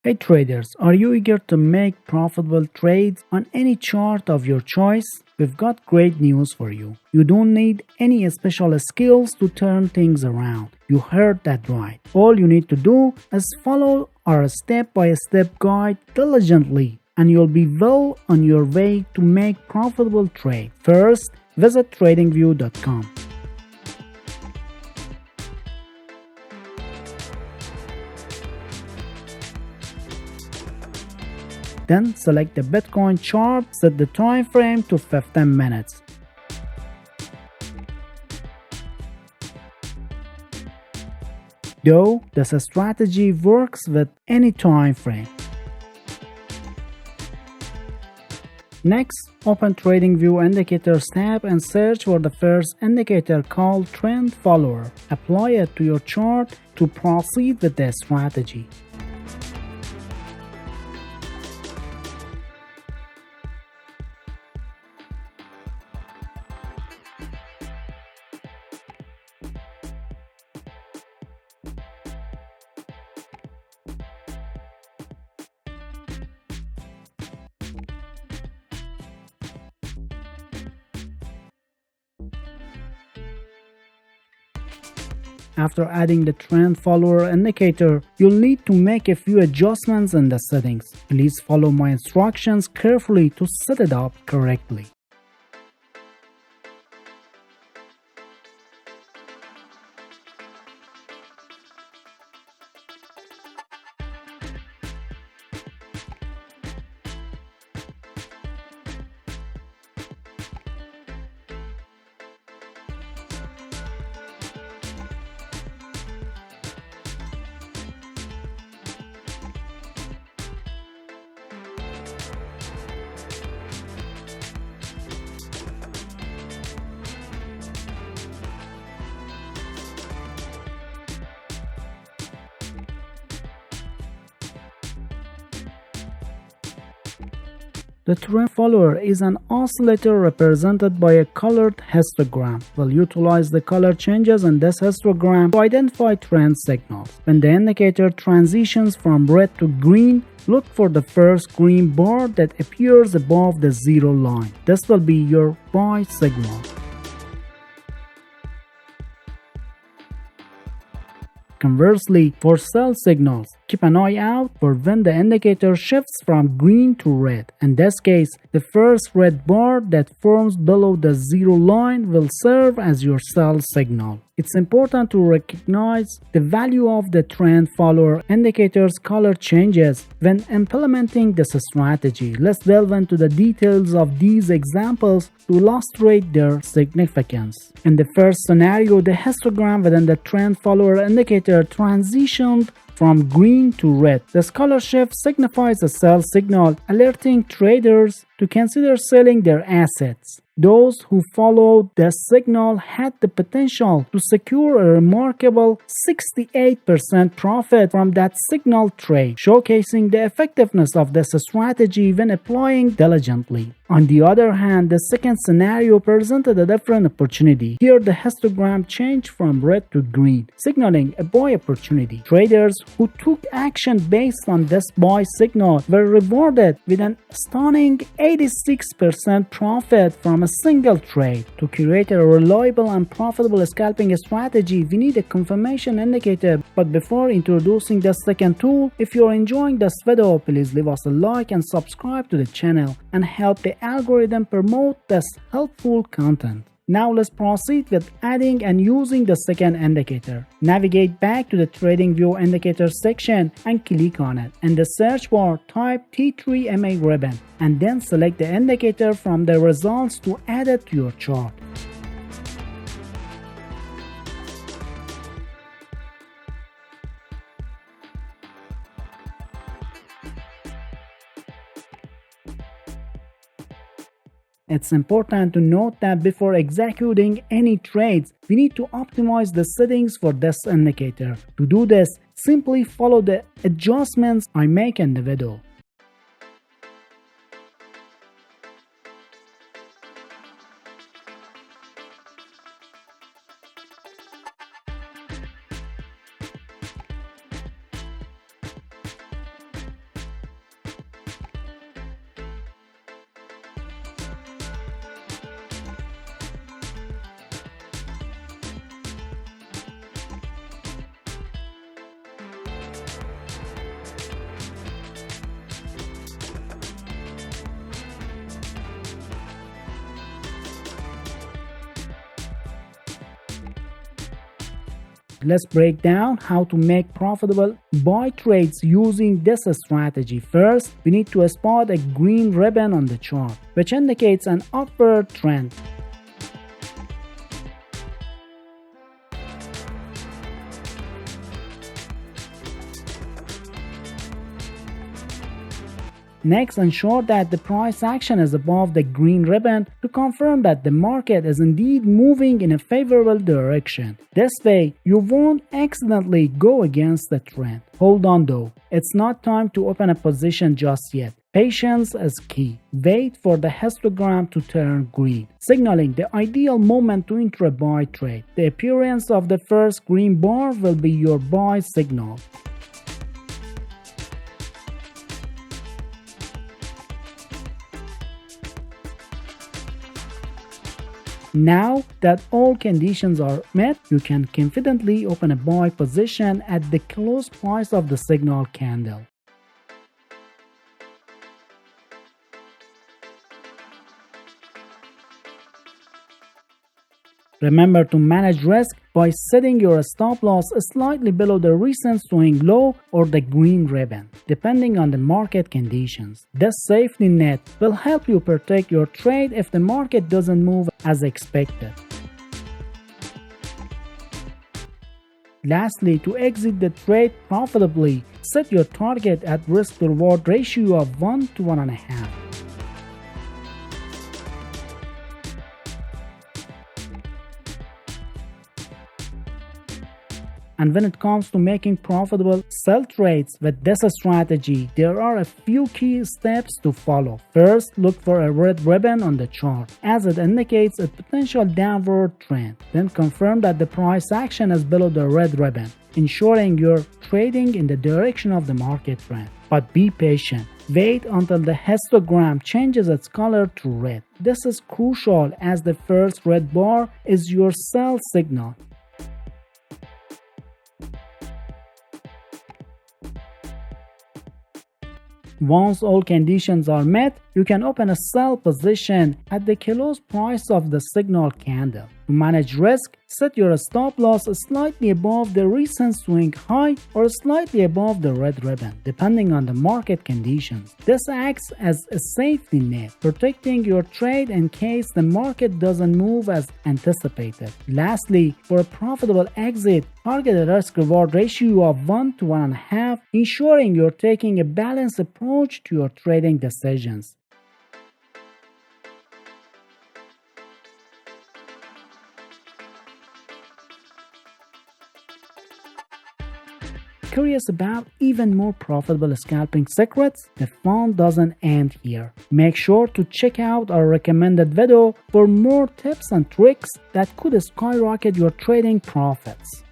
Hey traders, are you eager to make profitable trades on any chart of your choice? We've got great news for you. You don't need any special skills to turn things around. You heard that right. All you need to do is follow our step-by-step guide diligently, and you'll be well on your way to make profitable trade. First, visit tradingview.com. Then select the Bitcoin chart, set the time frame to 15 minutes. Though this strategy works with any time frame. Next, open TradingView Indicators tab and search for the first indicator called Trend Follower. Apply it to your chart to proceed with the strategy. After adding the trend follower indicator, you'll need to make a few adjustments in the settings. Please follow my instructions carefully to set it up correctly. The trend follower is an oscillator represented by a colored histogram. We'll utilize the color changes in this histogram to identify trend signals. When the indicator transitions from red to green, look for the first green bar that appears above the zero line. This will be your buy signal. Conversely, for sell signals, keep an eye out for when the indicator shifts from green to red. In this case, the first red bar that forms below the zero line will serve as your sell signal. It's important to recognize the value of the trend follower indicator's color changes when implementing this strategy. Let's delve into the details of these examples to illustrate their significance. In the first scenario, the histogram within the trend follower indicator transitioned from green to red. This color shift signifies a sell signal, alerting traders to consider selling their assets. Those who followed the signal had the potential to secure a remarkable 68% profit from that signal trade, showcasing the effectiveness of this strategy when applying diligently. On the other hand, the second scenario presented a different opportunity. Here, the histogram changed from red to green, signaling a buy opportunity. Traders who took action based on this buy signal were rewarded with an stunning 86% profit from a single trade. To create a reliable and profitable scalping strategy, we need a confirmation indicator. But before introducing the second tool, if you're enjoying this video, please leave us a like and subscribe to the channel and help the algorithm promote this helpful content. Now let's proceed with adding and using the second indicator. Navigate back to the TradingView Indicator section and click on it. In the search bar, type T3MA ribbon and then select the indicator from the results to add it to your chart. It's important to note that before executing any trades, we need to optimize the settings for this indicator. To do this, simply follow the adjustments I make in the video. Let's break down how to make profitable buy trades using this strategy. First, we need to spot a green ribbon on the chart, which indicates an upward trend. Next, ensure that the price action is above the green ribbon to confirm that the market is indeed moving in a favorable direction. This way, you won't accidentally go against the trend. Hold on though, it's not time to open a position just yet. Patience is key. Wait for the histogram to turn green, signaling the ideal moment to enter a buy trade. The appearance of the first green bar will be your buy signal. Now that all conditions are met, you can confidently open a buy position at the close price of the signal candle. Remember to manage risk by setting your stop loss slightly below the recent swing low or the green ribbon, depending on the market conditions. This safety net will help you protect your trade if the market doesn't move as expected. Lastly, to exit the trade profitably, set your target at risk-to-reward ratio of 1 to 1.5. And when it comes to making profitable sell trades with this strategy, there are a few key steps to follow. First, look for a red ribbon on the chart, as it indicates a potential downward trend. Then confirm that the price action is below the red ribbon, ensuring you're trading in the direction of the market trend. But be patient. Wait until the histogram changes its color to red. This is crucial as the first red bar is your sell signal. Once all conditions are met, you can open a sell position at the close price of the signal candle. To manage risk, set your stop loss slightly above the recent swing high or slightly above the red ribbon, depending on the market conditions. This acts as a safety net, protecting your trade in case the market doesn't move as anticipated. Lastly, for a profitable exit, target a risk-reward ratio of 1 to 1.5, ensuring you're taking a balanced approach to your trading decisions. Curious about even more profitable scalping secrets? The fun doesn't end here. Make sure to check out our recommended video for more tips and tricks that could skyrocket your trading profits.